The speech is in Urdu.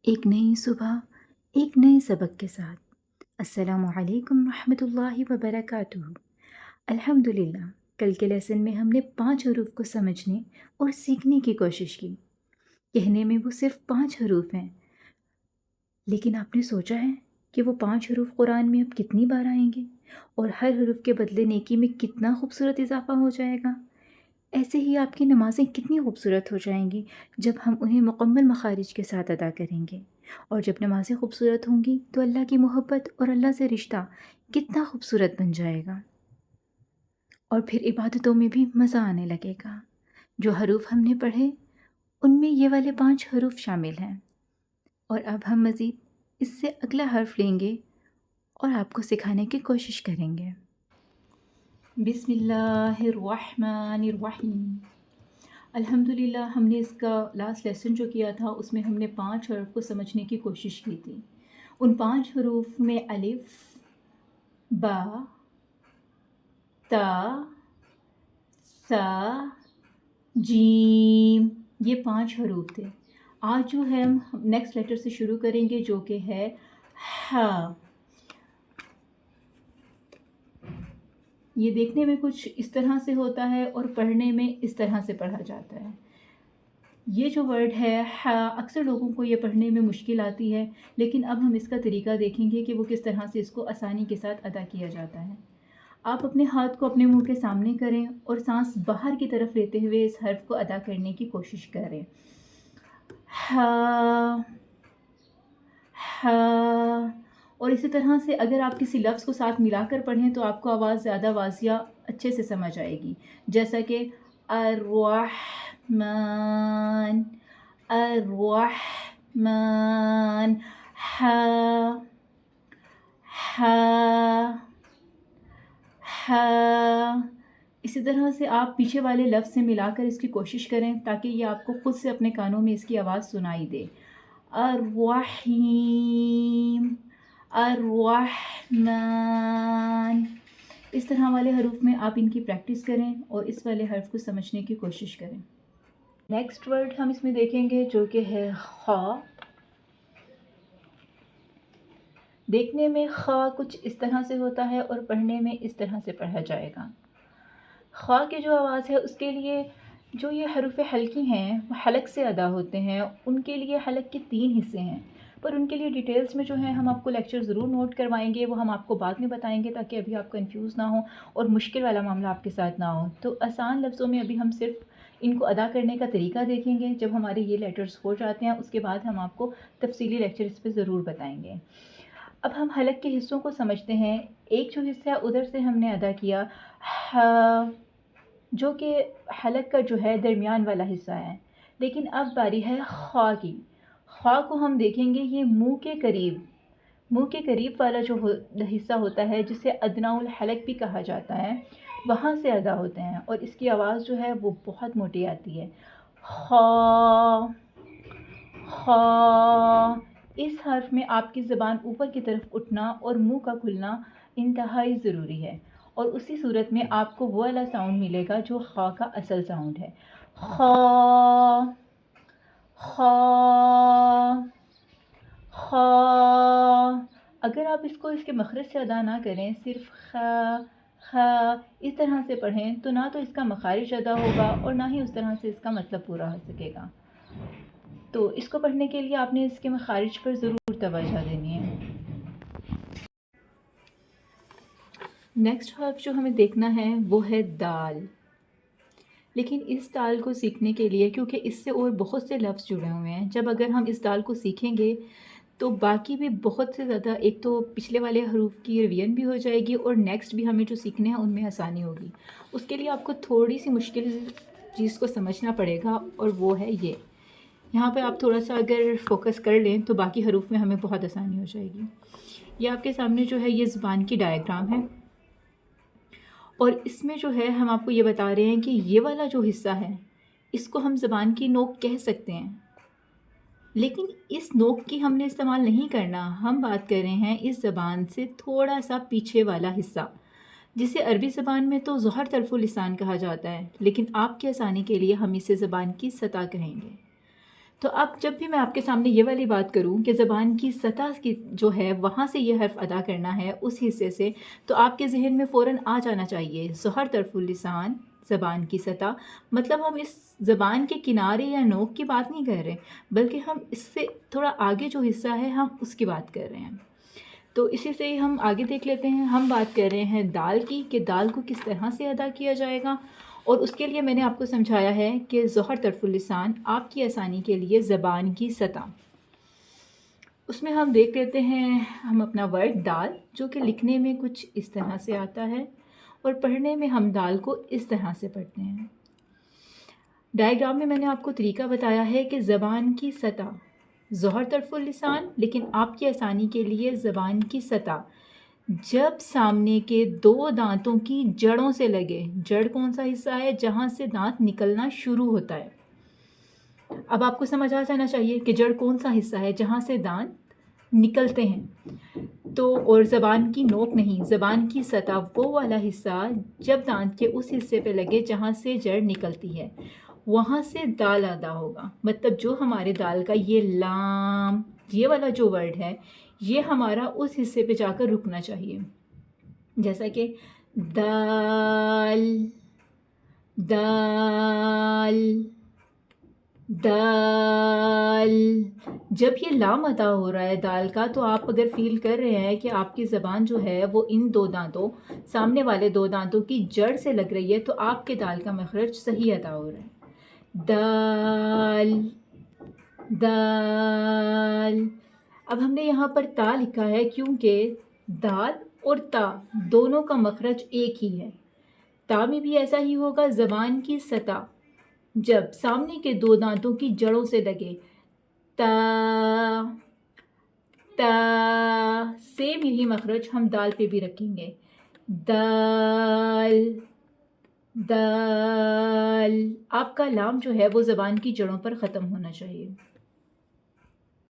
ایک نئی صبح ایک نئے سبق کے ساتھ السلام علیکم ورحمۃ اللہ وبرکاتہ۔ الحمدللہ، کل کے لیسن میں ہم نے 5 حروف کو سمجھنے اور سیکھنے کی کوشش کی۔ کہنے میں وہ صرف 5 حروف ہیں، لیکن آپ نے سوچا ہے کہ وہ 5 حروف قرآن میں اب کتنی بار آئیں گے اور ہر حرف کے بدلے نیکی میں کتنا خوبصورت اضافہ ہو جائے گا۔ ایسے ہی آپ کی نمازیں کتنی خوبصورت ہو جائیں گی جب ہم انہیں مکمل مخارج کے ساتھ ادا کریں گے، اور جب نمازیں خوبصورت ہوں گی تو اللہ کی محبت اور اللہ سے رشتہ کتنا خوبصورت بن جائے گا، اور پھر عبادتوں میں بھی مزہ آنے لگے گا۔ جو حروف ہم نے پڑھے ان میں یہ والے 5 حروف شامل ہیں، اور اب ہم مزید اس سے اگلا حرف لیں گے اور آپ کو سکھانے کی کوشش کریں گے۔ بسم اللہ الرحمن الرحیم۔ الحمدللہ، ہم نے اس کا لاسٹ لیسن جو کیا تھا اس میں ہم نے 5 حروف کو سمجھنے کی کوشش کی تھی۔ ان 5 حروف میں الف، با، تا، ثا، جیم، یہ 5 حروف تھے۔ آج جو ہے ہم نیکسٹ لیٹر سے شروع کریں گے جو کہ ہے ہا۔ یہ دیکھنے میں کچھ اس طرح سے ہوتا ہے اور پڑھنے میں اس طرح سے پڑھا جاتا ہے۔ یہ جو ورڈ ہے ہا، اکثر لوگوں کو یہ پڑھنے میں مشکل آتی ہے، لیکن اب ہم اس کا طریقہ دیکھیں گے کہ وہ کس طرح سے اس کو آسانی کے ساتھ ادا کیا جاتا ہے۔ آپ اپنے ہاتھ کو اپنے منہ کے سامنے کریں اور سانس باہر کی طرف لیتے ہوئے اس حرف کو ادا کرنے کی کوشش کریں۔ ہا، ہا۔ اور اسی طرح سے اگر آپ کسی لفظ کو ساتھ ملا کر پڑھیں تو آپ کو آواز زیادہ واضح اچھے سے سمجھ آئے گی، جیسا کہ الرحمن، الرحمن، ہا، ہا، ہا۔ اسی طرح سے آپ پیچھے والے لفظ سے ملا کر اس کی کوشش کریں تاکہ یہ آپ کو خود سے اپنے کانوں میں اس کی آواز سنائی دے۔ الرحیم، الرحمن۔ اس طرح والے حروف میں آپ ان کی پریکٹس کریں اور اس والے حرف کو سمجھنے کی کوشش کریں۔ نیکسٹ ورڈ ہم اس میں دیکھیں گے جو کہ ہے خا۔ دیکھنے میں خا کچھ اس طرح سے ہوتا ہے اور پڑھنے میں اس طرح سے پڑھا جائے گا۔ خا کی جو آواز ہے اس کے لیے جو یہ حروف حلقی ہیں وہ حلق سے ادا ہوتے ہیں۔ ان کے لیے حلق کے 3 حصے ہیں، پر ان کے لیے ڈیٹیلز میں جو ہیں ہم آپ کو لیکچر ضرور نوٹ کروائیں گے، وہ ہم آپ کو بعد میں بتائیں گے تاکہ ابھی آپ کنفیوز نہ ہوں اور مشکل والا معاملہ آپ کے ساتھ نہ ہو۔ تو آسان لفظوں میں ابھی ہم صرف ان کو ادا کرنے کا طریقہ دیکھیں گے۔ جب ہمارے یہ لیٹرز ہو جاتے ہیں اس کے بعد ہم آپ کو تفصیلی لیکچر اس پہ ضرور بتائیں گے۔ اب ہم حلق کے حصوں کو سمجھتے ہیں۔ ایک جو حصہ ہے ادھر سے ہم نے ادا کیا ہا، جو کہ حلق کا جو ہے درمیان والا حصہ ہے، لیکن اب باری ہے خا کی۔ خا کو ہم دیکھیں گے، یہ منہ کے قریب والا جو حصہ ہوتا ہے جسے ادنیٰ الحلق بھی کہا جاتا ہے، وہاں سے ادا ہوتے ہیں، اور اس کی آواز جو ہے وہ بہت موٹی آتی ہے۔ خا، خا۔ اس حرف میں آپ کی زبان اوپر کی طرف اٹھنا اور منہ کا کھلنا انتہائی ضروری ہے، اور اسی صورت میں آپ کو وہ والا ساؤنڈ ملے گا جو خا کا اصل ساؤنڈ ہے۔ خا، خا، خا۔ اگر آپ اس کو اس کے مخرج سے ادا نہ کریں، صرف خا، خا اس طرح سے پڑھیں تو نہ تو اس کا مخارج ادا ہوگا اور نہ ہی اس طرح سے اس کا مطلب پورا ہو سکے گا۔ تو اس کو پڑھنے کے لیے آپ نے اس کے مخارج پر ضرور توجہ دینی ہے۔ نیکسٹ حرف جو ہمیں دیکھنا ہے وہ ہے دال۔ لیکن اس دال کو سیکھنے کے لیے، کیونکہ اس سے اور بہت سے لفظ جڑے ہوئے ہیں، جب اگر ہم اس دال کو سیکھیں گے تو باقی بھی بہت سے زیادہ، ایک تو پچھلے والے حروف کی ریویژن بھی ہو جائے گی اور نیکسٹ بھی ہمیں جو سیکھنے ہیں ان میں آسانی ہوگی۔ اس کے لیے آپ کو تھوڑی سی مشکل چیز کو سمجھنا پڑے گا، اور وہ ہے یہ۔ یہاں پہ آپ تھوڑا سا اگر فوکس کر لیں تو باقی حروف میں ہمیں بہت آسانی ہو جائے گی۔ یہ آپ کے سامنے جو ہے یہ زبان کی ڈائیگرام ہے، اور اس میں جو ہے ہم آپ کو یہ بتا رہے ہیں کہ یہ والا جو حصہ ہے اس کو ہم زبان کی نوک کہہ سکتے ہیں، لیکن اس نوک کی ہم نے استعمال نہیں کرنا۔ ہم بات کر رہے ہیں اس زبان سے تھوڑا سا پیچھے والا حصہ، جسے عربی زبان میں تو ظہر طرف اللسان کہا جاتا ہے، لیکن آپ کی آسانی کے لیے ہم اسے زبان کی سطح کہیں گے۔ تو اب جب بھی میں آپ کے سامنے یہ والی بات کروں کہ زبان کی سطح کی جو ہے وہاں سے یہ حرف ادا کرنا ہے اس حصے سے، تو آپ کے ذہن میں فوراً آ جانا چاہیے ظہر طرف اللسان، زبان کی سطح، مطلب ہم اس زبان کے کنارے یا نوک کی بات نہیں کر رہے، بلکہ ہم اس سے تھوڑا آگے جو حصہ ہے ہم اس کی بات کر رہے ہیں۔ تو اسی سے ہم آگے دیکھ لیتے ہیں، ہم بات کر رہے ہیں دال کی کہ دال کو کس طرح سے ادا کیا جائے گا، اور اس کے لیے میں نے آپ کو سمجھایا ہے کہ ظہر طرف اللسان آپ کی آسانی کے لیے زبان کی سطح۔ اس میں ہم دیکھ لیتے ہیں ہم اپنا ورڈ دال، جو کہ لکھنے میں کچھ اس طرح سے آتا ہے اور پڑھنے میں ہم دال کو اس طرح سے پڑھتے ہیں۔ ڈائیگرام میں نے آپ کو طریقہ بتایا ہے کہ زبان کی سطح ظہر طرف اللسان، لیکن آپ کی آسانی کے لیے زبان کی سطح جب سامنے کے دو دانتوں کی جڑوں سے لگے۔ جڑ کون سا حصہ ہے؟ جہاں سے دانت نکلنا شروع ہوتا ہے۔ اب آپ کو سمجھ آ جانا چاہیے کہ جڑ کون سا حصہ ہے جہاں سے دانت نکلتے ہیں۔ تو اور زبان کی نوک نہیں، زبان کی سطح وہ والا حصہ جب دانت کے اس حصے پہ لگے جہاں سے جڑ نکلتی ہے، وہاں سے دال ادا ہوگا۔ مطلب جو ہمارے دال کا یہ لام، یہ والا جو ورڈ ہے، یہ ہمارا اس حصے پہ جا کر رکنا چاہیے، جیسا کہ دال، دال، دال۔ جب یہ لام ادا ہو رہا ہے دال کا، تو آپ اگر فیل کر رہے ہیں کہ آپ کی زبان جو ہے وہ ان دو دانتوں، سامنے والے دو دانتوں کی جڑ سے لگ رہی ہے، تو آپ کے دال کا مخرج صحیح ادا ہو رہا ہے۔ دال، دال۔ اب ہم نے یہاں پر تا لکھا ہے کیونکہ دال اور تا دونوں کا مخرج ایک ہی ہے۔ تا میں بھی ایسا ہی ہوگا، زبان کی سطح جب سامنے کے دو دانتوں کی جڑوں سے لگے، تا، تا، سیم یہی مخرج ہم دال پہ بھی رکھیں گے، دال، دال۔ آپ کا لام جو ہے وہ زبان کی جڑوں پر ختم ہونا چاہیے۔